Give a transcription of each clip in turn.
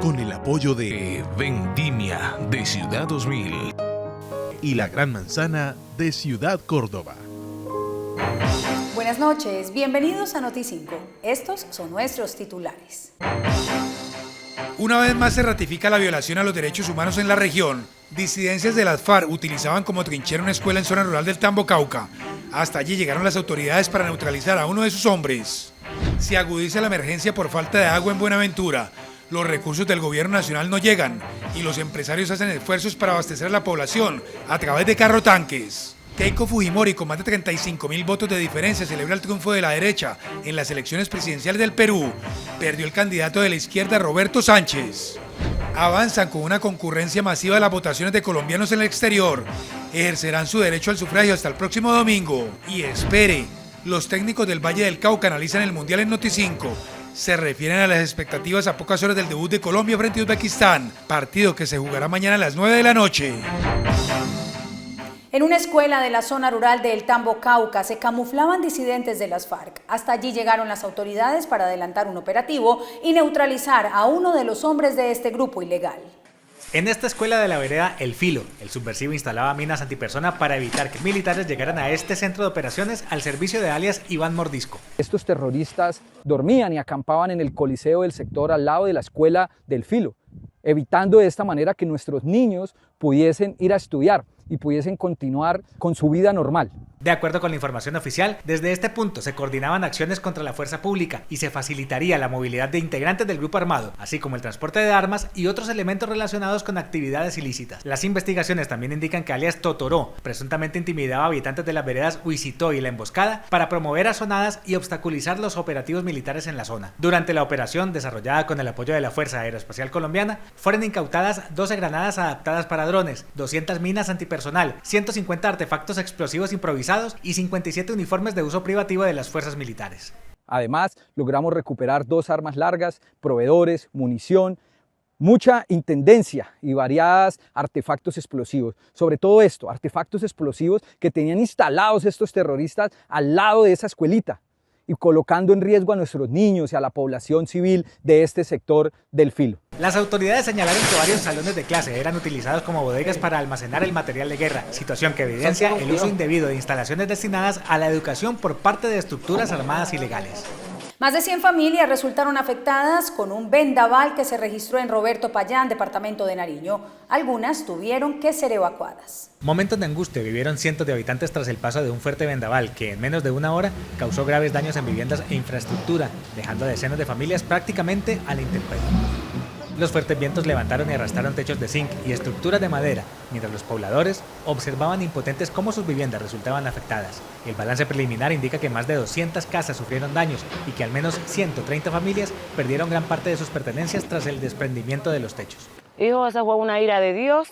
Con el apoyo de Vendimia de Ciudad 2000 y La Gran Manzana de Ciudad Córdoba. Buenas noches, bienvenidos a Noti5. Estos son nuestros titulares. Una vez más se ratifica la violación a los derechos humanos en la región. Disidencias de las FARC utilizaban como trinchera una escuela en zona rural del Tambo, Cauca. Hasta allí llegaron las autoridades para neutralizar a uno de sus hombres. Se agudiza la emergencia por falta de agua en Buenaventura. Los recursos del gobierno nacional no llegan y los empresarios hacen esfuerzos para abastecer a la población a través de carro-tanques. Keiko Fujimori, con más de 35.000 votos de diferencia, celebra el triunfo de la derecha en las elecciones presidenciales del Perú. Perdió el candidato de la izquierda, Roberto Sánchez. Avanzan con una concurrencia masiva de las votaciones de colombianos en el exterior. Ejercerán su derecho al sufragio hasta el próximo domingo. Y espere, los técnicos del Valle del Cauca analizan el Mundial en Noti5. Se refieren a las expectativas a pocas horas del debut de Colombia frente a Uzbekistán, partido que se jugará mañana a las 9 de la noche. En una escuela de la zona rural del Tambo, Cauca, se camuflaban disidentes de las FARC. Hasta allí llegaron las autoridades para adelantar un operativo y neutralizar a uno de los hombres de este grupo ilegal. En esta escuela de la vereda El Filo, el subversivo instalaba minas antipersona para evitar que militares llegaran a este centro de operaciones al servicio de alias Iván Mordisco. Estos terroristas dormían y acampaban en el coliseo del sector al lado de la escuela del Filo, evitando de esta manera que nuestros niños pudiesen ir a estudiar y pudiesen continuar con su vida normal. De acuerdo con la información oficial, desde este punto se coordinaban acciones contra la fuerza pública y se facilitaría la movilidad de integrantes del grupo armado, así como el transporte de armas y otros elementos relacionados con actividades ilícitas. Las investigaciones también indican que alias Totoró presuntamente intimidaba a habitantes de las veredas Huisitó y La Emboscada para promover azonadas y obstaculizar los operativos militares en la zona. Durante la operación, desarrollada con el apoyo de la Fuerza Aeroespacial Colombiana, fueron incautadas 12 granadas adaptadas para drones, 200 minas antipersonal, 150 artefactos explosivos improvisados y 57 uniformes de uso privativo de las fuerzas militares. Además, logramos recuperar 2 armas largas, proveedores, munición, mucha intendencia y variados artefactos explosivos. Sobre todo esto, artefactos explosivos que tenían instalados estos terroristas al lado de esa escuelita y colocando en riesgo a nuestros niños y a la población civil de este sector del Filo. Las autoridades señalaron que varios salones de clase eran utilizados como bodegas para almacenar el material de guerra, situación que evidencia el uso indebido de instalaciones destinadas a la educación por parte de estructuras armadas ilegales. Más de 100 familias resultaron afectadas con un vendaval que se registró en Roberto Payán, departamento de Nariño. Algunas tuvieron que ser evacuadas. Momentos de angustia vivieron cientos de habitantes tras el paso de un fuerte vendaval que en menos de una hora causó graves daños en viviendas e infraestructura, dejando a decenas de familias prácticamente a la intemperie. Los fuertes vientos levantaron y arrastraron techos de zinc y estructuras de madera, mientras los pobladores observaban impotentes cómo sus viviendas resultaban afectadas. El balance preliminar indica que más de 200 casas sufrieron daños y que al menos 130 familias perdieron gran parte de sus pertenencias tras el desprendimiento de los techos. Hijo, esa fue una ira de Dios.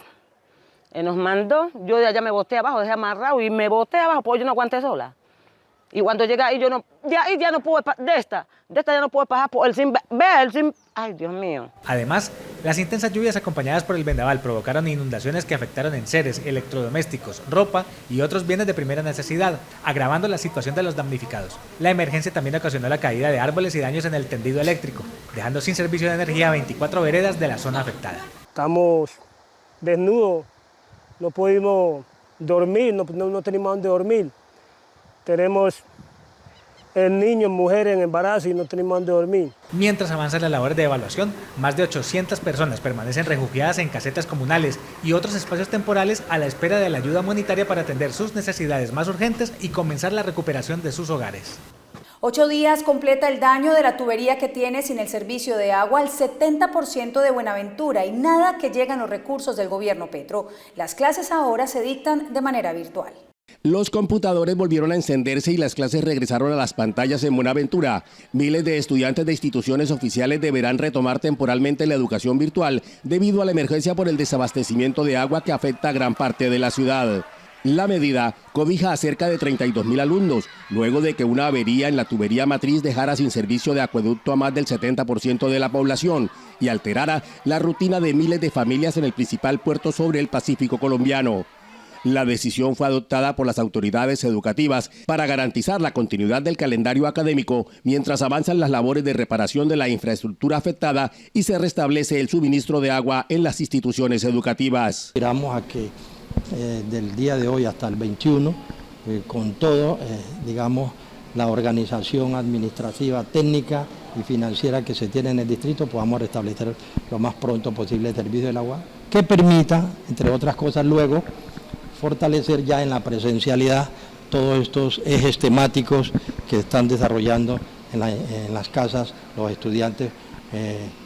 Nos mandó, yo de allá me boté abajo, dejé amarrado y me boté abajo, porque yo no aguanté sola. Y cuando llegué ahí, ya no pude, de esta ya no pude pasar por el sin, ay Dios mío. Además, las intensas lluvias acompañadas por el vendaval provocaron inundaciones que afectaron enseres, electrodomésticos, ropa y otros bienes de primera necesidad, agravando la situación de los damnificados. La emergencia también ocasionó la caída de árboles y daños en el tendido eléctrico, dejando sin servicio de energía 24 veredas de la zona afectada. Estamos desnudos, no pudimos dormir, no tenemos dónde dormir. Tenemos niños, mujeres en embarazo y no tenemos dónde dormir. Mientras avanzan las labores de evaluación, más de 800 personas permanecen refugiadas en casetas comunales y otros espacios temporales a la espera de la ayuda humanitaria para atender sus necesidades más urgentes y comenzar la recuperación de sus hogares. 8 días completa el daño de la tubería que tiene sin el servicio de agua el 70% de Buenaventura y nada que llegan los recursos del gobierno Petro. Las clases ahora se dictan de manera virtual. Los computadores volvieron a encenderse y las clases regresaron a las pantallas en Buenaventura. Miles de estudiantes de instituciones oficiales deberán retomar temporalmente la educación virtual debido a la emergencia por el desabastecimiento de agua que afecta a gran parte de la ciudad. La medida cobija a cerca de 32.000 alumnos, luego de que una avería en la tubería matriz dejara sin servicio de acueducto a más del 70% de la población y alterara la rutina de miles de familias en el principal puerto sobre el Pacífico colombiano. La decisión fue adoptada por las autoridades educativas para garantizar la continuidad del calendario académico mientras avanzan las labores de reparación de la infraestructura afectada y se restablece el suministro de agua en las instituciones educativas. Esperamos a que del día de hoy hasta el 21, con todo, digamos, la organización administrativa, técnica y financiera que se tiene en el distrito, podamos restablecer lo más pronto posible el servicio del agua, que permita, entre otras cosas, luego fortalecer ya en la presencialidad todos estos ejes temáticos que están desarrollando en las casas los estudiantes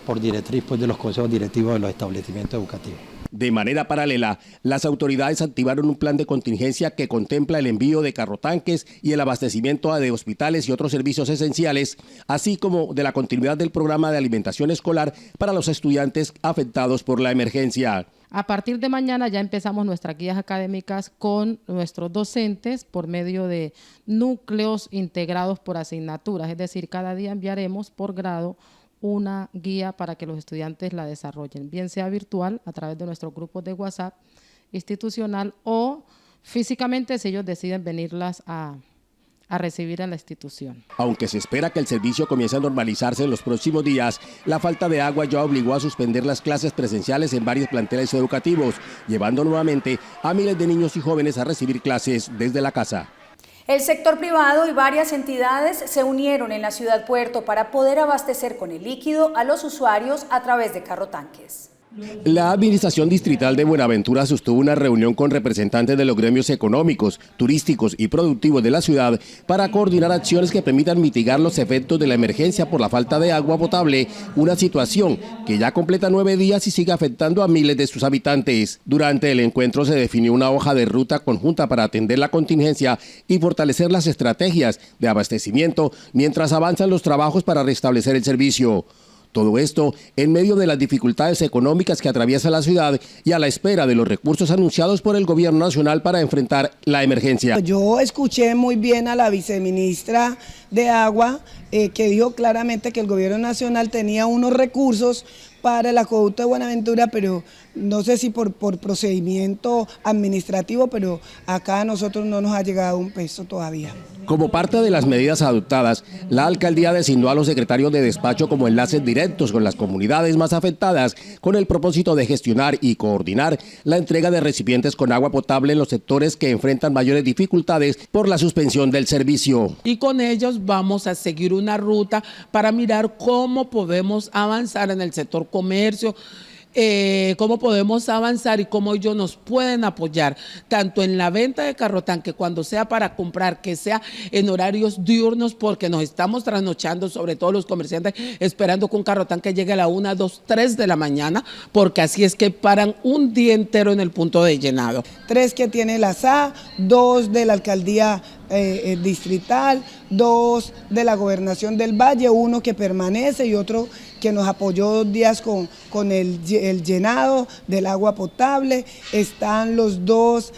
por directriz pues, de los consejos directivos de los establecimientos educativos. De manera paralela, las autoridades activaron un plan de contingencia que contempla el envío de carrotanques y el abastecimiento de hospitales y otros servicios esenciales, así como de la continuidad del programa de alimentación escolar para los estudiantes afectados por la emergencia. A partir de mañana ya empezamos nuestras guías académicas con nuestros docentes por medio de núcleos integrados por asignaturas, es decir, cada día enviaremos por grado una guía para que los estudiantes la desarrollen, bien sea virtual a través de nuestros grupos de WhatsApp institucional o físicamente si ellos deciden venirlas a recibir en la institución. Aunque se espera que el servicio comience a normalizarse en los próximos días, la falta de agua ya obligó a suspender las clases presenciales en varios planteles educativos, llevando nuevamente a miles de niños y jóvenes a recibir clases desde la casa. El sector privado y varias entidades se unieron en la ciudad Puerto para poder abastecer con el líquido a los usuarios a través de carrotanques. La Administración Distrital de Buenaventura sostuvo una reunión con representantes de los gremios económicos, turísticos y productivos de la ciudad para coordinar acciones que permitan mitigar los efectos de la emergencia por la falta de agua potable, una situación que ya completa 9 días y sigue afectando a miles de sus habitantes. Durante el encuentro se definió una hoja de ruta conjunta para atender la contingencia y fortalecer las estrategias de abastecimiento mientras avanzan los trabajos para restablecer el servicio. Todo esto en medio de las dificultades económicas que atraviesa la ciudad y a la espera de los recursos anunciados por el gobierno nacional para enfrentar la emergencia. Yo escuché muy bien a la viceministra de Agua que dijo claramente que el gobierno nacional tenía unos recursos para el acueducto de Buenaventura, pero no sé si por procedimiento administrativo, pero acá a nosotros no nos ha llegado un peso todavía. Como parte de las medidas adoptadas, la alcaldía designó a los secretarios de despacho como enlaces directos con las comunidades más afectadas, con el propósito de gestionar y coordinar la entrega de recipientes con agua potable en los sectores que enfrentan mayores dificultades por la suspensión del servicio. Y con ellos vamos a seguir una ruta para mirar cómo podemos avanzar en el sector comercio, cómo podemos avanzar y cómo ellos nos pueden apoyar, tanto en la venta de carrotanque cuando sea para comprar, que sea en horarios diurnos, porque nos estamos trasnochando, sobre todo los comerciantes, esperando que un carrotanque llegue a la 1, 2, 3 de la mañana, porque así es que paran un día entero en el punto de llenado. 3 que tiene la SA, 2 de la alcaldía distrital, 2 de la gobernación del Valle, 1 que permanece y otro que nos apoyó 2 días con el llenado del agua potable. Están los 2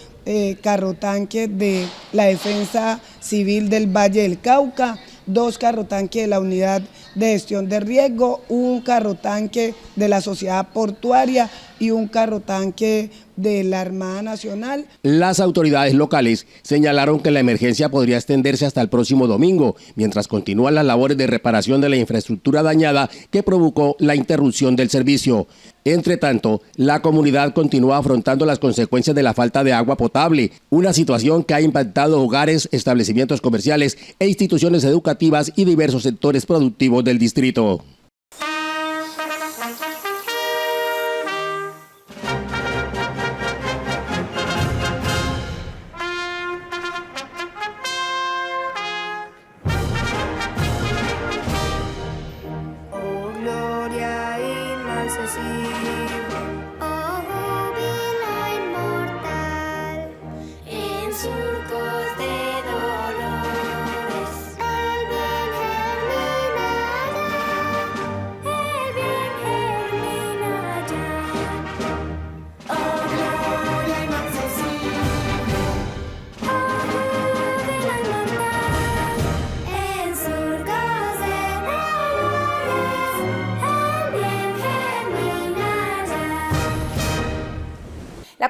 carrotanques de la Defensa Civil del Valle del Cauca, 2 carrotanques de la Unidad de Gestión de Riesgo, 1 carrotanque de la Sociedad Portuaria y 1 carrotanque de la Armada Nacional. Las autoridades locales señalaron que la emergencia podría extenderse hasta el próximo domingo, mientras continúan las labores de reparación de la infraestructura dañada que provocó la interrupción del servicio. Entre tanto, la comunidad continúa afrontando las consecuencias de la falta de agua potable, una situación que ha impactado hogares, establecimientos comerciales e instituciones educativas y diversos sectores productivos del distrito.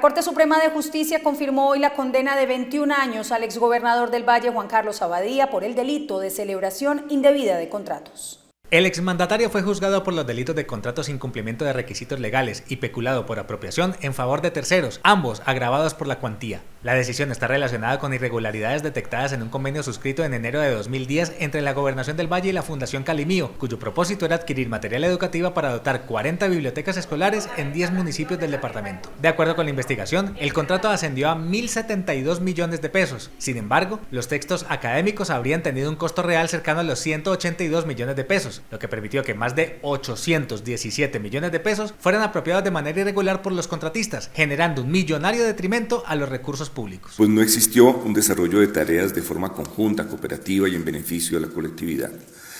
Corte Suprema de Justicia confirmó hoy la condena de 21 años al exgobernador del Valle, Juan Carlos Abadía, por el delito de celebración indebida de contratos. El exmandatario fue juzgado por los delitos de contrato sin cumplimiento de requisitos legales y peculado por apropiación en favor de terceros, ambos agravados por la cuantía. La decisión está relacionada con irregularidades detectadas en un convenio suscrito en enero de 2010 entre la Gobernación del Valle y la Fundación Calimío, cuyo propósito era adquirir material educativo para dotar 40 bibliotecas escolares en 10 municipios del departamento. De acuerdo con la investigación, el contrato ascendió a 1.072 millones de pesos. Sin embargo, los textos académicos habrían tenido un costo real cercano a los 182 millones de pesos, lo que permitió que más de 817 millones de pesos fueran apropiados de manera irregular por los contratistas, generando un millonario detrimento a los recursos públicos. Pues no existió un desarrollo de tareas de forma conjunta, cooperativa y en beneficio de la colectividad,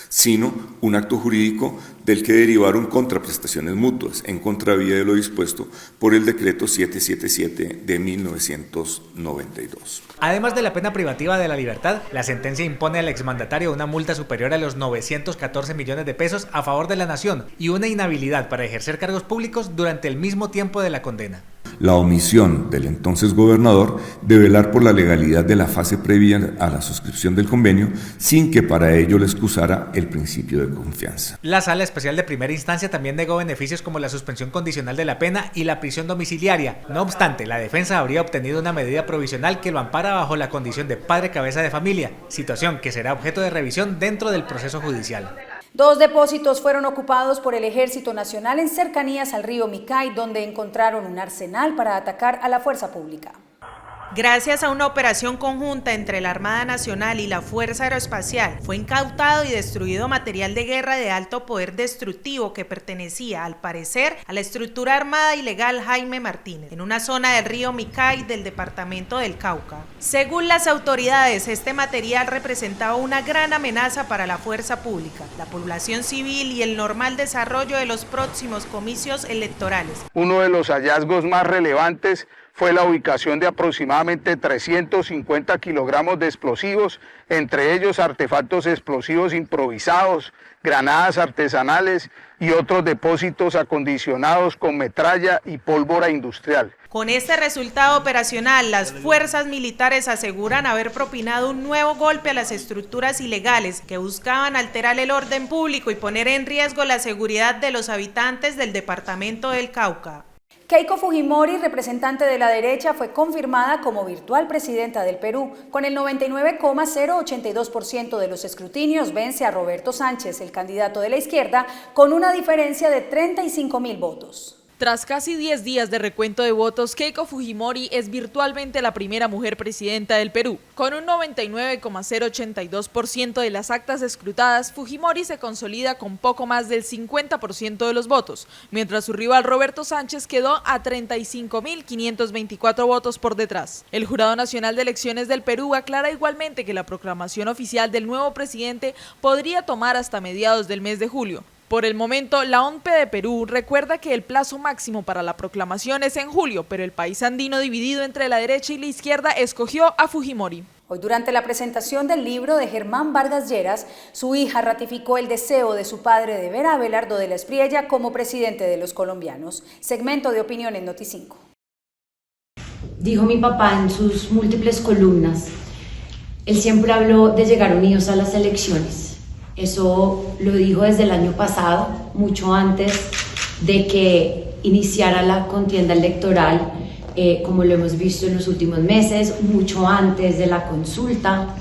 sino un acto jurídico del que derivaron contraprestaciones mutuas en contravía de lo dispuesto por el decreto 777 de 1992. Además de la pena privativa de la libertad, la sentencia impone al exmandatario una multa superior a los 914 millones de pesos a favor de la nación y una inhabilidad para ejercer cargos públicos durante el mismo tiempo de la condena. La omisión del entonces gobernador de velar por la legalidad de la fase previa a la suscripción del convenio, sin que para ello le excusara el principio de confianza. La Sala Especial de Primera Instancia también negó beneficios como la suspensión condicional de la pena y la prisión domiciliaria. No obstante, la defensa habría obtenido una medida provisional que lo ampara bajo la condición de padre cabeza de familia, situación que será objeto de revisión dentro del proceso judicial. 2 depósitos fueron ocupados por el Ejército Nacional en cercanías al río Micay, donde encontraron un arsenal para atacar a la fuerza pública. Gracias a una operación conjunta entre la Armada Nacional y la Fuerza Aeroespacial, fue incautado y destruido material de guerra de alto poder destructivo que pertenecía, al parecer, a la estructura armada ilegal Jaime Martínez, en una zona del río Micay del departamento del Cauca. Según las autoridades, este material representaba una gran amenaza para la fuerza pública, la población civil y el normal desarrollo de los próximos comicios electorales. Uno de los hallazgos más relevantes fue la ubicación de aproximadamente 350 kilogramos de explosivos, entre ellos artefactos explosivos improvisados, granadas artesanales y otros depósitos acondicionados con metralla y pólvora industrial. Con este resultado operacional, las fuerzas militares aseguran haber propinado un nuevo golpe a las estructuras ilegales que buscaban alterar el orden público y poner en riesgo la seguridad de los habitantes del departamento del Cauca. Keiko Fujimori, representante de la derecha, fue confirmada como virtual presidenta del Perú. Con el 99,082% de los escrutinios vence a Roberto Sánchez, el candidato de la izquierda, con una diferencia de 35.000 votos. Tras casi 10 días de recuento de votos, Keiko Fujimori es virtualmente la primera mujer presidenta del Perú. Con un 99,082% de las actas escrutadas, Fujimori se consolida con poco más del 50% de los votos, mientras su rival Roberto Sánchez quedó a 35.524 votos por detrás. El Jurado Nacional de Elecciones del Perú aclara igualmente que la proclamación oficial del nuevo presidente podría tomar hasta mediados del mes de julio. Por el momento, la ONPE de Perú recuerda que el plazo máximo para la proclamación es en julio, pero el país andino dividido entre la derecha y la izquierda escogió a Fujimori. Hoy, durante la presentación del libro de Germán Vargas Lleras, su hija ratificó el deseo de su padre de ver a Abelardo de la Espriella como presidente de los colombianos. Segmento de opinión en Noti5. Dijo mi papá en sus múltiples columnas, él siempre habló de llegar unidos a las elecciones. Eso lo dijo desde el año pasado, mucho antes de que iniciara la contienda electoral, como lo hemos visto en los últimos meses, mucho antes de la consulta.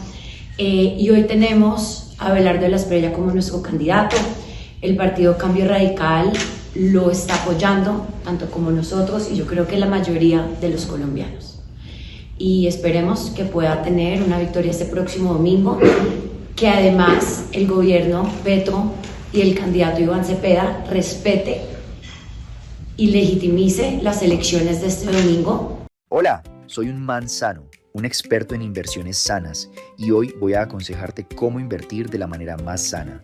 Y hoy tenemos a Abelardo de la Espriella como nuestro candidato. El partido Cambio Radical lo está apoyando, tanto como nosotros, y yo creo que la mayoría de los colombianos. Y esperemos que pueda tener una victoria este próximo domingo, que además el gobierno Petro y el candidato Iván Cepeda respete y legitimice las elecciones de este domingo. Hola, soy un man sano, un experto en inversiones sanas, y hoy voy a aconsejarte cómo invertir de la manera más sana.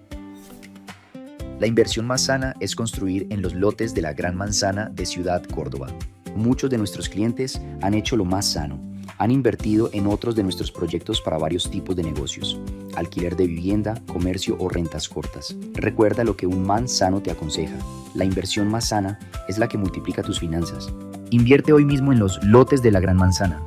La inversión más sana es construir en los lotes de la Gran Manzana de Ciudad Córdoba. Muchos de nuestros clientes han hecho lo más sano. Han invertido en otros de nuestros proyectos para varios tipos de negocios: alquiler de vivienda, comercio o rentas cortas. Recuerda lo que un man sano te aconseja: la inversión más sana es la que multiplica tus finanzas. Invierte hoy mismo en los lotes de la Gran Manzana.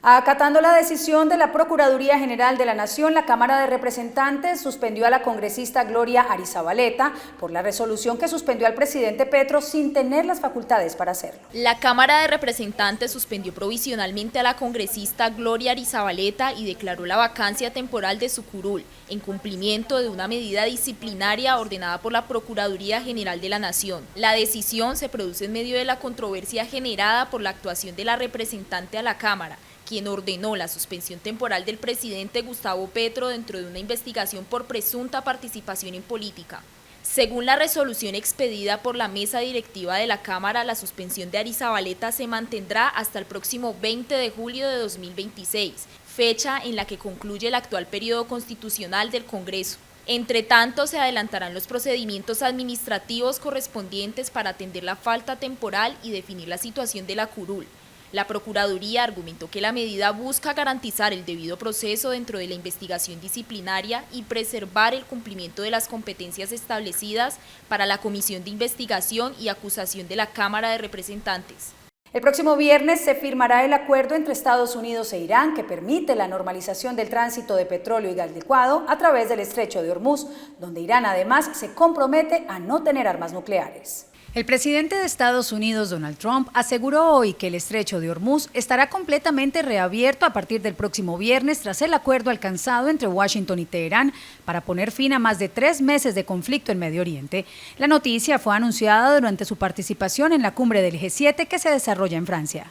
Acatando la decisión de la Procuraduría General de la Nación, la Cámara de Representantes suspendió a la congresista Gloria Arizabaleta por la resolución que suspendió al presidente Petro sin tener las facultades para hacerlo. La Cámara de Representantes suspendió provisionalmente a la congresista Gloria Arizabaleta y declaró la vacancia temporal de su curul, en cumplimiento de una medida disciplinaria ordenada por la Procuraduría General de la Nación. La decisión se produce en medio de la controversia generada por la actuación de la representante a la Cámara, quien ordenó la suspensión temporal del presidente Gustavo Petro dentro de una investigación por presunta participación en política. Según la resolución expedida por la mesa directiva de la Cámara, la suspensión de Arizabaleta se mantendrá hasta el próximo 20 de julio de 2026, fecha en la que concluye el actual periodo constitucional del Congreso. Entre tanto, se adelantarán los procedimientos administrativos correspondientes para atender la falta temporal y definir la situación de la curul. La Procuraduría argumentó que la medida busca garantizar el debido proceso dentro de la investigación disciplinaria y preservar el cumplimiento de las competencias establecidas para la Comisión de Investigación y Acusación de la Cámara de Representantes. El próximo viernes se firmará el acuerdo entre Estados Unidos e Irán que permite la normalización del tránsito de petróleo y gas licuado a través del estrecho de Hormuz, donde Irán además se compromete a no tener armas nucleares. El presidente de Estados Unidos, Donald Trump, aseguró hoy que el estrecho de Hormuz estará completamente reabierto a partir del próximo viernes tras el acuerdo alcanzado entre Washington y Teherán para poner fin a más de 3 meses de conflicto en Medio Oriente. La noticia fue anunciada durante su participación en la cumbre del G7 que se desarrolla en Francia.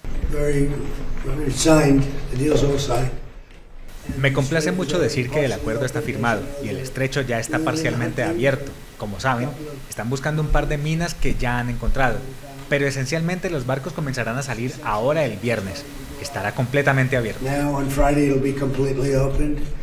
Me complace mucho decir que el acuerdo está firmado y el estrecho ya está parcialmente abierto. Como saben, están buscando un par de minas que ya han encontrado, pero esencialmente los barcos comenzarán a salir ahora el viernes. Estará completamente abierto.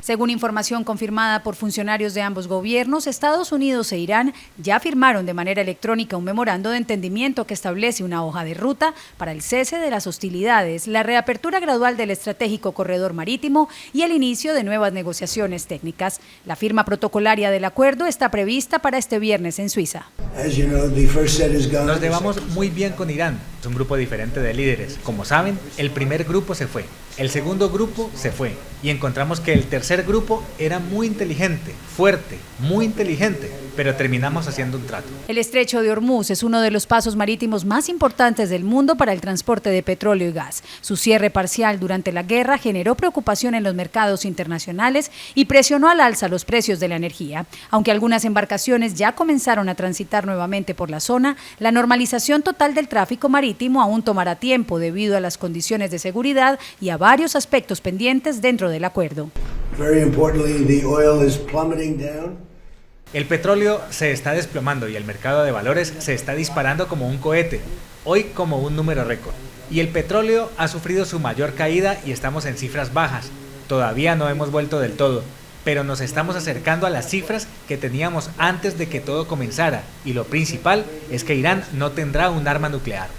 Según información confirmada por funcionarios de ambos gobiernos, Estados Unidos e Irán ya firmaron de manera electrónica un memorando de entendimiento que establece una hoja de ruta para el cese de las hostilidades, la reapertura gradual del estratégico corredor marítimo y el inicio de nuevas negociaciones técnicas. La firma protocolaria del acuerdo está prevista para este viernes en Suiza. Nos llevamos muy bien con Irán. Es un grupo diferente de líderes. Como saben, el primer grupo se fue, el segundo grupo se fue y encontramos que el tercer grupo era muy inteligente, fuerte, muy inteligente, pero terminamos haciendo un trato. El estrecho de Hormuz es uno de los pasos marítimos más importantes del mundo para el transporte de petróleo y gas. Su cierre parcial durante la guerra generó preocupación en los mercados internacionales y presionó al alza los precios de la energía. Aunque algunas embarcaciones ya comenzaron a transitar nuevamente por la zona, la normalización total del tráfico marítimo aún tomará tiempo debido a las condiciones de seguridad y a varios aspectos pendientes dentro del acuerdo. El petróleo se está desplomando y el mercado de valores se está disparando como un cohete, hoy como un número récord. Y el petróleo ha sufrido su mayor caída y estamos en cifras bajas. Todavía no hemos vuelto del todo, pero nos estamos acercando a las cifras que teníamos antes de que todo comenzara. Y lo principal es que Irán no tendrá un arma nuclear.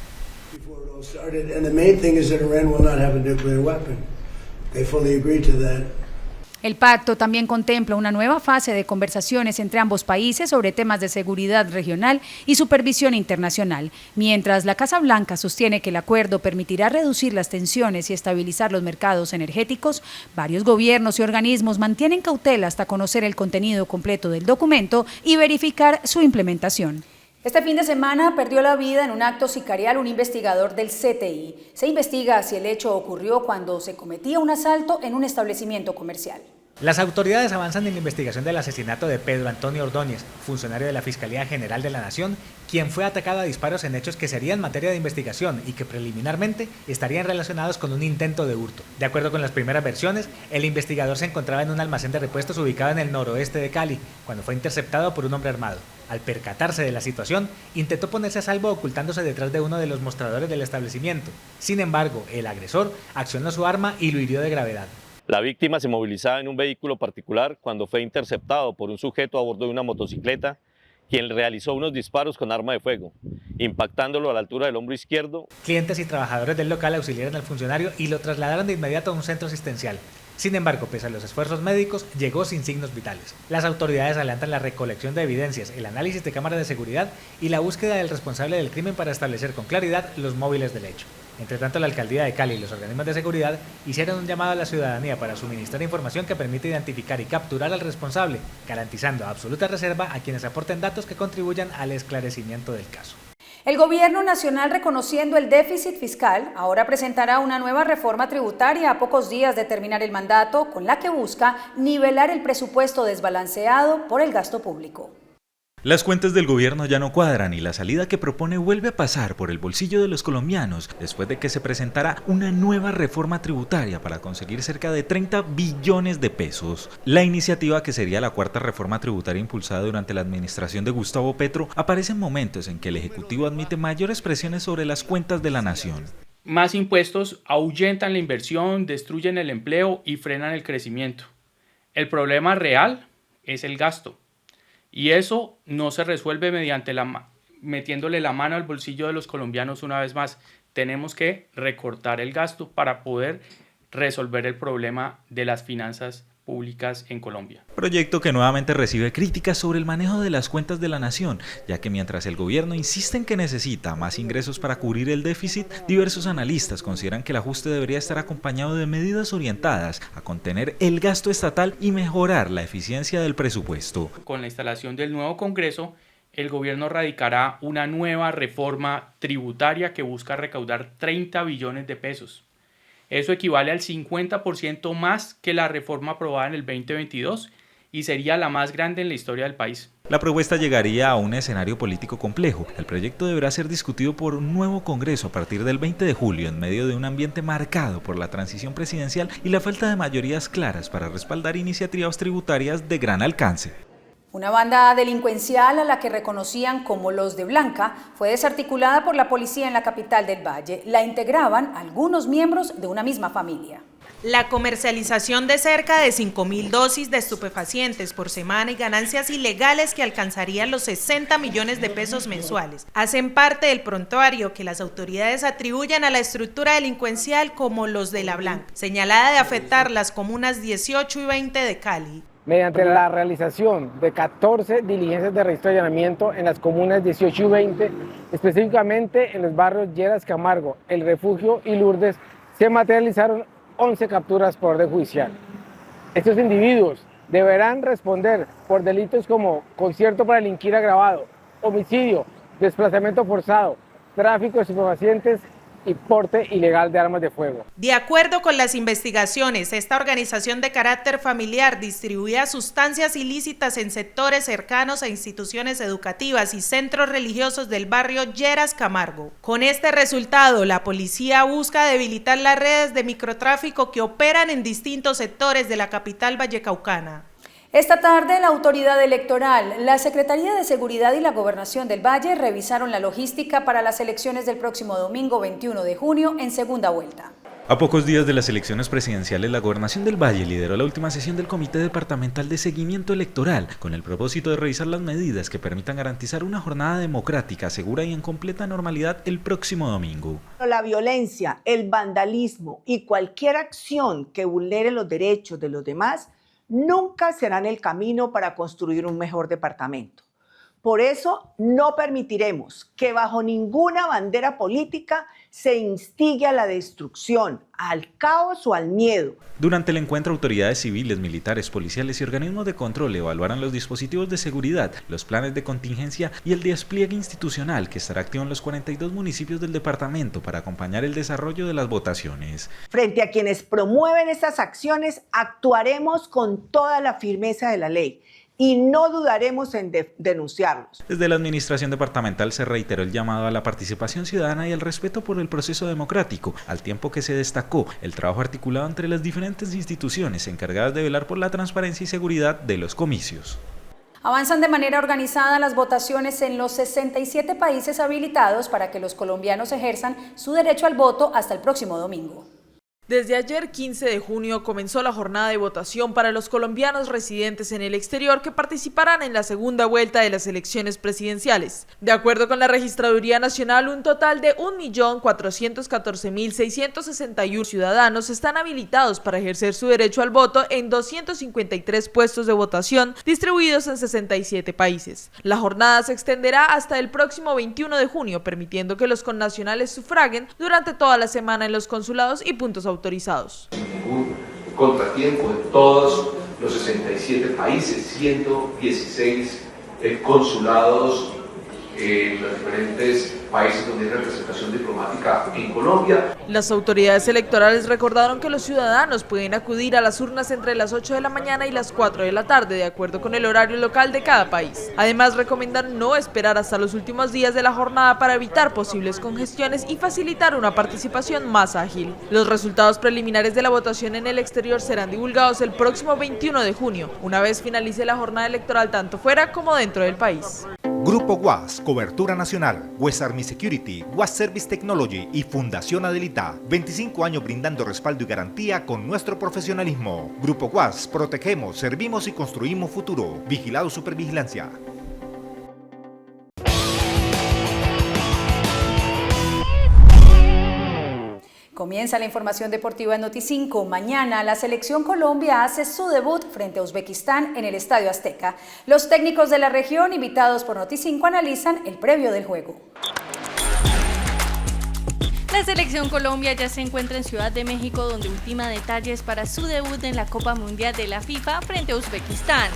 El pacto también contempla una nueva fase de conversaciones entre ambos países sobre temas de seguridad regional y supervisión internacional, mientras la Casa Blanca sostiene que el acuerdo permitirá reducir las tensiones y estabilizar los mercados energéticos. Varios gobiernos y organismos mantienen cautela hasta conocer el contenido completo del documento y verificar su implementación. Este fin de semana perdió la vida en un acto sicarial un investigador del CTI. Se investiga si el hecho ocurrió cuando se cometía un asalto en un establecimiento comercial. Las autoridades avanzan en la investigación del asesinato de Pedro Antonio Ordóñez, funcionario de la Fiscalía General de la Nación, quien fue atacado a disparos en hechos que serían materia de investigación y que preliminarmente estarían relacionados con un intento de hurto. De acuerdo con las primeras versiones, el investigador se encontraba en un almacén de repuestos ubicado en el noroeste de Cali, cuando fue interceptado por un hombre armado. Al percatarse de la situación, intentó ponerse a salvo ocultándose detrás de uno de los mostradores del establecimiento. Sin embargo, el agresor accionó su arma y lo hirió de gravedad. La víctima se movilizaba en un vehículo particular cuando fue interceptado por un sujeto a bordo de una motocicleta, quien realizó unos disparos con arma de fuego, impactándolo a la altura del hombro izquierdo. Clientes y trabajadores del local auxiliaron al funcionario y lo trasladaron de inmediato a un centro asistencial. Sin embargo, pese a los esfuerzos médicos, llegó sin signos vitales. Las autoridades adelantan la recolección de evidencias, el análisis de cámaras de seguridad y la búsqueda del responsable del crimen para establecer con claridad los móviles del hecho. Entre tanto, la Alcaldía de Cali y los organismos de seguridad hicieron un llamado a la ciudadanía para suministrar información que permita identificar y capturar al responsable, garantizando absoluta reserva a quienes aporten datos que contribuyan al esclarecimiento del caso. El Gobierno Nacional, reconociendo el déficit fiscal, ahora presentará una nueva reforma tributaria a pocos días de terminar el mandato, con la que busca nivelar el presupuesto desbalanceado por el gasto público. Las cuentas del gobierno ya no cuadran y la salida que propone vuelve a pasar por el bolsillo de los colombianos después de que se presentara una nueva reforma tributaria para conseguir cerca de 30 billones de pesos. La iniciativa, que sería la cuarta reforma tributaria impulsada durante la administración de Gustavo Petro, aparece en momentos en que el Ejecutivo admite mayores presiones sobre las cuentas de la nación. Más impuestos ahuyentan la inversión, destruyen el empleo y frenan el crecimiento. El problema real es el gasto. Y eso no se resuelve metiéndole la mano al bolsillo de los colombianos una vez más. Tenemos que recortar el gasto para poder resolver el problema de las finanzas públicas en Colombia. Proyecto que nuevamente recibe críticas sobre el manejo de las cuentas de la nación, ya que mientras el gobierno insiste en que necesita más ingresos para cubrir el déficit, diversos analistas consideran que el ajuste debería estar acompañado de medidas orientadas a contener el gasto estatal y mejorar la eficiencia del presupuesto. Con la instalación del nuevo Congreso, el gobierno radicará una nueva reforma tributaria que busca recaudar 30 billones de pesos. Eso equivale al 50% más que la reforma aprobada en el 2022 y sería la más grande en la historia del país. La propuesta llegaría a un escenario político complejo. El proyecto deberá ser discutido por un nuevo Congreso a partir del 20 de julio en medio de un ambiente marcado por la transición presidencial y la falta de mayorías claras para respaldar iniciativas tributarias de gran alcance. Una banda delincuencial a la que reconocían como los de Blanca fue desarticulada por la policía en la capital del Valle. La integraban algunos miembros de una misma familia. La comercialización de cerca de 5.000 dosis de estupefacientes por semana y ganancias ilegales que alcanzarían los 60 millones de pesos mensuales hacen parte del prontuario que las autoridades atribuyen a la estructura delincuencial como los de La Blanca, señalada de afectar las comunas 18 y 20 de Cali. Mediante la realización de 14 diligencias de registro y allanamiento en las comunas 18 y 20, específicamente en los barrios Lleras Camargo, El Refugio y Lourdes, se materializaron 11 capturas por orden judicial. Estos individuos deberán responder por delitos como concierto para delinquir agravado, homicidio, desplazamiento forzado, tráfico de estupefacientes y porte ilegal de armas de fuego. De acuerdo con las investigaciones, esta organización de carácter familiar distribuía sustancias ilícitas en sectores cercanos a instituciones educativas y centros religiosos del barrio Lleras Camargo. Con este resultado, la policía busca debilitar las redes de microtráfico que operan en distintos sectores de la capital vallecaucana. Esta tarde, la autoridad electoral, la Secretaría de Seguridad y la Gobernación del Valle revisaron la logística para las elecciones del próximo domingo 21 de junio en segunda vuelta. A pocos días de las elecciones presidenciales, la Gobernación del Valle lideró la última sesión del Comité Departamental de Seguimiento Electoral, con el propósito de revisar las medidas que permitan garantizar una jornada democrática, segura y en completa normalidad el próximo domingo. La violencia, el vandalismo y cualquier acción que vulnere los derechos de los demás nunca serán el camino para construir un mejor departamento. Por eso no permitiremos que bajo ninguna bandera política se instigue a la destrucción, al caos o al miedo. Durante el encuentro, autoridades civiles, militares, policiales y organismos de control evaluarán los dispositivos de seguridad, los planes de contingencia y el despliegue institucional que estará activo en los 42 municipios del departamento para acompañar el desarrollo de las votaciones. Frente a quienes promueven estas acciones, actuaremos con toda la firmeza de la ley y no dudaremos en denunciarlos. Desde la administración departamental se reiteró el llamado a la participación ciudadana y el respeto por el proceso democrático, al tiempo que se destacó el trabajo articulado entre las diferentes instituciones encargadas de velar por la transparencia y seguridad de los comicios. Avanzan de manera organizada las votaciones en los 67 países habilitados para que los colombianos ejerzan su derecho al voto hasta el próximo domingo. Desde ayer, 15 de junio, comenzó la jornada de votación para los colombianos residentes en el exterior que participarán en la segunda vuelta de las elecciones presidenciales. De acuerdo con la Registraduría Nacional, un total de 1.414.661 ciudadanos están habilitados para ejercer su derecho al voto en 253 puestos de votación distribuidos en 67 países. La jornada se extenderá hasta el próximo 21 de junio, permitiendo que los connacionales sufraguen durante toda la semana en los consulados y puntos autorizados. Ningún contratiempo en todos los 67 países, 116 consulados en los diferentes países donde hay representación diplomática en Colombia. Las autoridades electorales recordaron que los ciudadanos pueden acudir a las urnas entre las 8 de la mañana y las 4 de la tarde, de acuerdo con el horario local de cada país. Además, recomendaron no esperar hasta los últimos días de la jornada para evitar posibles congestiones y facilitar una participación más ágil. Los resultados preliminares de la votación en el exterior serán divulgados el próximo 21 de junio, una vez finalice la jornada electoral tanto fuera como dentro del país. Grupo WAS, Cobertura Nacional, West Army Security, WAS Service Technology y Fundación Adelita. 25 años brindando respaldo y garantía con nuestro profesionalismo. Grupo WAS, protegemos, servimos y construimos futuro. Vigilado Supervigilancia. Comienza la información deportiva en Noti5. Mañana la selección Colombia hace su debut frente a Uzbekistán en el Estadio Azteca. Los técnicos de la región, invitados por Noti5, analizan el previo del juego. La selección Colombia ya se encuentra en Ciudad de México, donde ultima detalles para su debut en la Copa Mundial de la FIFA frente a Uzbekistán.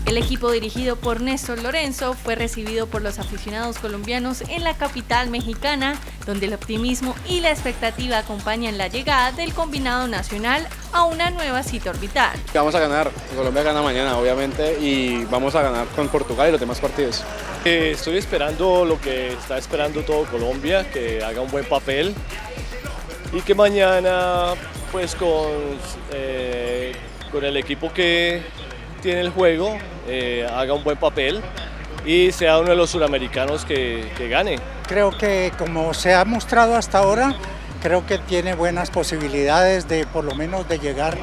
El equipo dirigido por Néstor Lorenzo fue recibido por los aficionados colombianos en la capital mexicana, donde el optimismo y la expectativa acompañan la llegada del combinado nacional a una nueva cita orbital. Vamos a ganar, Colombia gana mañana obviamente y vamos a ganar con Portugal y los demás partidos. Estoy esperando lo que está esperando todo Colombia, que haga un buen papel y que mañana pues con el equipo que tiene el juego haga un buen papel y sea uno de los suramericanos que gane. Creo que como se ha mostrado hasta ahora, creo que tiene buenas posibilidades de por lo menos de llegar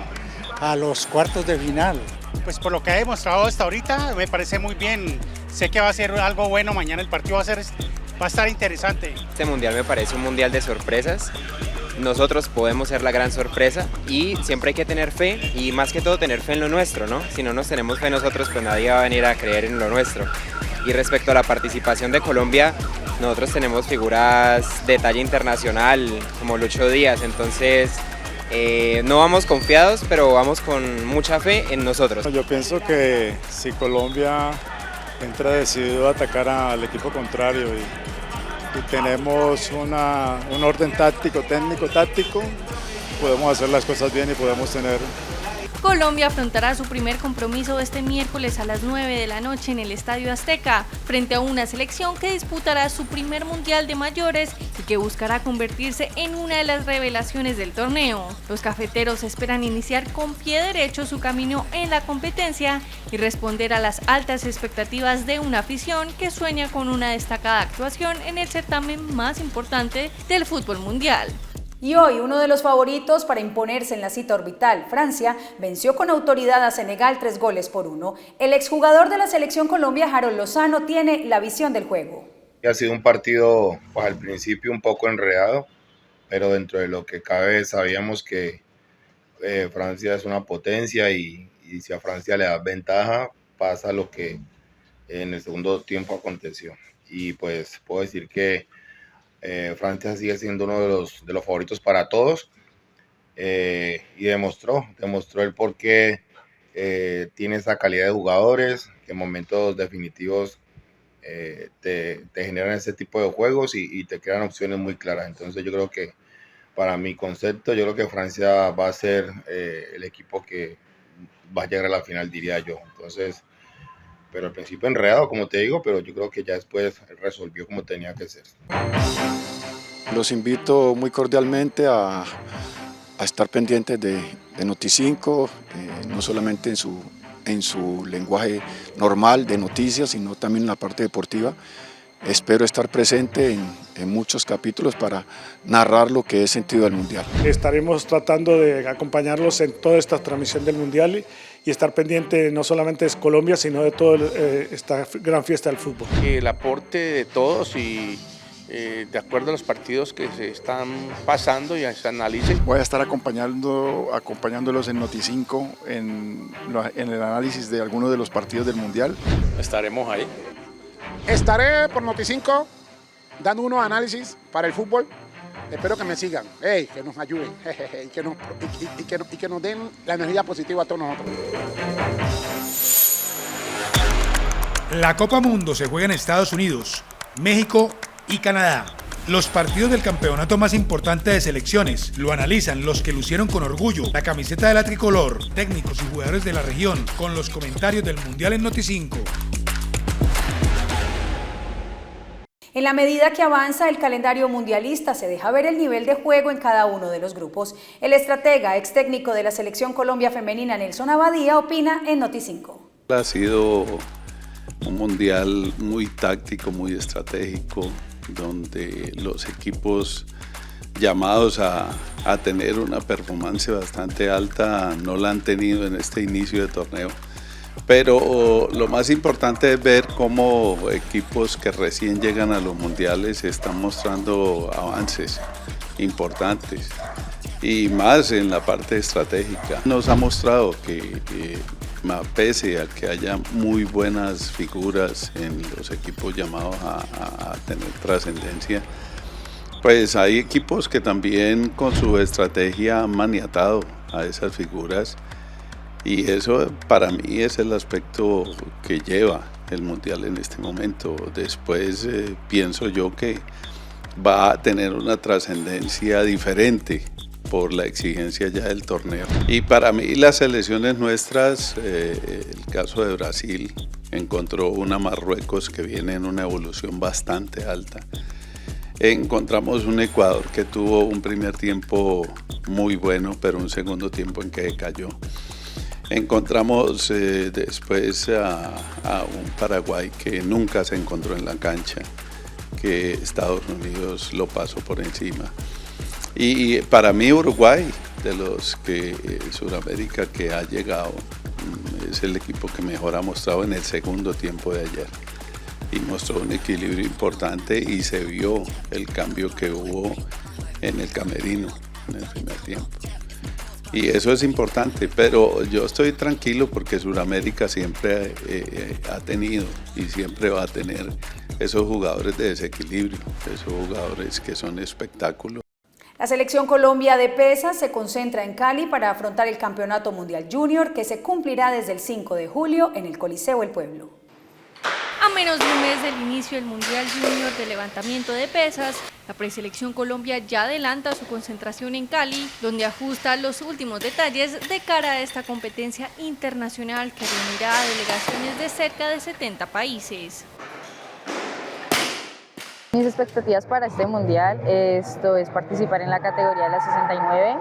a los cuartos de final. Pues por lo que ha demostrado hasta ahorita me parece muy bien, sé que va a ser algo bueno, mañana el partido va a estar interesante. Este mundial me parece un mundial de sorpresas. Nosotros podemos ser la gran sorpresa y siempre hay que tener fe y más que todo tener fe en lo nuestro, ¿no? Si no nos tenemos fe nosotros, pues nadie va a venir a creer en lo nuestro. Y respecto a la participación de Colombia, nosotros tenemos figuras de talla internacional como Lucho Díaz, entonces no vamos confiados, pero vamos con mucha fe en nosotros. Yo pienso que si Colombia entra decidido a atacar al equipo contrario y tenemos un orden táctico, técnico-táctico, podemos hacer las cosas bien y podemos tener... Colombia afrontará su primer compromiso este miércoles a las 9 de la noche en el Estadio Azteca, frente a una selección que disputará su primer mundial de mayores y que buscará convertirse en una de las revelaciones del torneo. Los cafeteros esperan iniciar con pie derecho su camino en la competencia y responder a las altas expectativas de una afición que sueña con una destacada actuación en el certamen más importante del fútbol mundial. Y hoy uno de los favoritos para imponerse en la cita orbital, Francia, venció con autoridad a Senegal 3-1. El exjugador de la selección Colombia, Harold Lozano, tiene la visión del juego. Ha sido un partido, pues, al principio un poco enredado, pero dentro de lo que cabe sabíamos que Francia es una potencia y si a Francia le da ventaja, pasa lo que en el segundo tiempo aconteció. Y pues puedo decir que Francia sigue siendo uno de los favoritos para todos y demostró el por qué tiene esa calidad de jugadores que en momentos definitivos te generan ese tipo de juegos y te crean opciones muy claras. Entonces yo creo que para mi concepto, yo creo que Francia va a ser el equipo que va a llegar a la final, diría yo. Entonces, pero al principio enredado, como te digo, pero yo creo que ya después resolvió como tenía que ser. Los invito muy cordialmente a estar pendientes de Noti5, no solamente en su lenguaje normal de noticias, sino también en la parte deportiva. espero estar presente en muchos capítulos para narrar lo que he sentido del Mundial. Estaremos tratando de acompañarlos en toda esta transmisión del Mundial y estar pendiente no solamente de Colombia, sino de toda esta gran fiesta del fútbol. El aporte de todos y de acuerdo a los partidos que se están pasando y se analicen. Voy a estar acompañándolos en Noti5 en el análisis de algunos de los partidos del Mundial. Estaremos ahí. Estaré por Noti5 dando unos análisis para el fútbol. Espero que me sigan, que nos ayuden y que nos den la energía positiva a todos nosotros. La Copa Mundo se juega en Estados Unidos, México y Canadá. Los partidos del campeonato más importante de selecciones lo analizan los que lucieron con orgullo la camiseta de la tricolor, técnicos y jugadores de la región, con los comentarios del Mundial en Noti5. En la medida que avanza el calendario mundialista, se deja ver el nivel de juego en cada uno de los grupos. El estratega, ex técnico de la Selección Colombia Femenina, Nelson Abadía, opina en Noti5. Ha sido un mundial muy táctico, muy estratégico, donde los equipos llamados a tener una performance bastante alta no la han tenido en este inicio de torneo. Pero lo más importante es ver cómo equipos que recién llegan a los mundiales están mostrando avances importantes y más en la parte estratégica. Nos ha mostrado que pese a que haya muy buenas figuras en los equipos llamados a tener trascendencia, pues hay equipos que también con su estrategia han maniatado a esas figuras. Y eso para mí es el aspecto que lleva el Mundial en este momento. Después pienso yo que va a tener una trascendencia diferente por la exigencia ya del torneo. Y para mí las selecciones nuestras, el caso de Brasil, encontró una Marruecos que viene en una evolución bastante alta. Encontramos un Ecuador que tuvo un primer tiempo muy bueno, pero un segundo tiempo en que cayó. Encontramos después a un Paraguay que nunca se encontró en la cancha, que Estados Unidos lo pasó por encima. Y para mí Uruguay, de los que Sudamérica que ha llegado, es el equipo que mejor ha mostrado en el segundo tiempo de ayer. Y mostró un equilibrio importante y se vio el cambio que hubo en el camerino en el primer tiempo. Y eso es importante, pero yo estoy tranquilo porque Sudamérica siempre ha tenido y siempre va a tener esos jugadores de desequilibrio, esos jugadores que son espectáculos. La Selección Colombia de pesas se concentra en Cali para afrontar el Campeonato Mundial Junior que se cumplirá desde el 5 de julio en el Coliseo El Pueblo. A menos de un mes del inicio del Mundial Junior de levantamiento de pesas, la preselección Colombia ya adelanta su concentración en Cali, donde ajusta los últimos detalles de cara a esta competencia internacional que reunirá a delegaciones de cerca de 70 países. Mis expectativas para este mundial es participar en la categoría de la 69,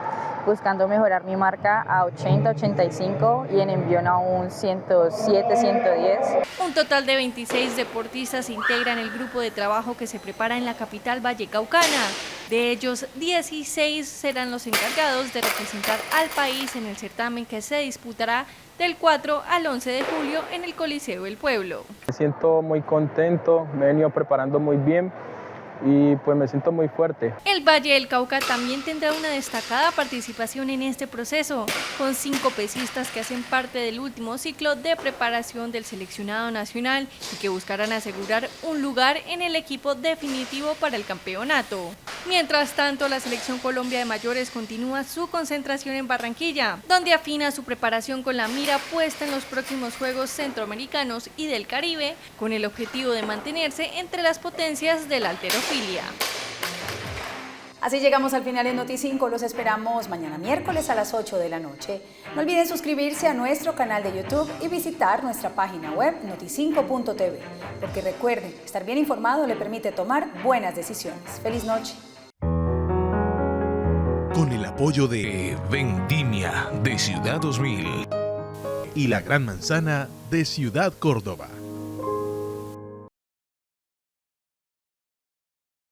buscando mejorar mi marca a 80, 85 y en envión a un 107, 110. Un total de 26 deportistas integran el grupo de trabajo que se prepara en la capital vallecaucana. De ellos, 16 serán los encargados de representar al país en el certamen que se disputará del 4 al 11 de julio en el Coliseo del Pueblo. Me siento muy contento, me he venido preparando muy bien y pues me siento muy fuerte. El Valle del Cauca también tendrá una destacada participación en este proceso, con 5 pesistas que hacen parte del último ciclo de preparación del seleccionado nacional y que buscarán asegurar un lugar en el equipo definitivo para el campeonato. Mientras tanto, la Selección Colombia de mayores continúa su concentración en Barranquilla, donde afina su preparación con la mira puesta en los próximos Juegos Centroamericanos y del Caribe, con el objetivo de mantenerse entre las potencias de la halterofilia. Así llegamos al final en Noti5, los esperamos mañana miércoles a las 8 de la noche. No olviden suscribirse a nuestro canal de YouTube y visitar nuestra página web noti5.tv, porque recuerden, estar bien informado le permite tomar buenas decisiones. ¡Feliz noche! Con el apoyo de Vendimia de Ciudad 2000 y La Gran Manzana de Ciudad Córdoba.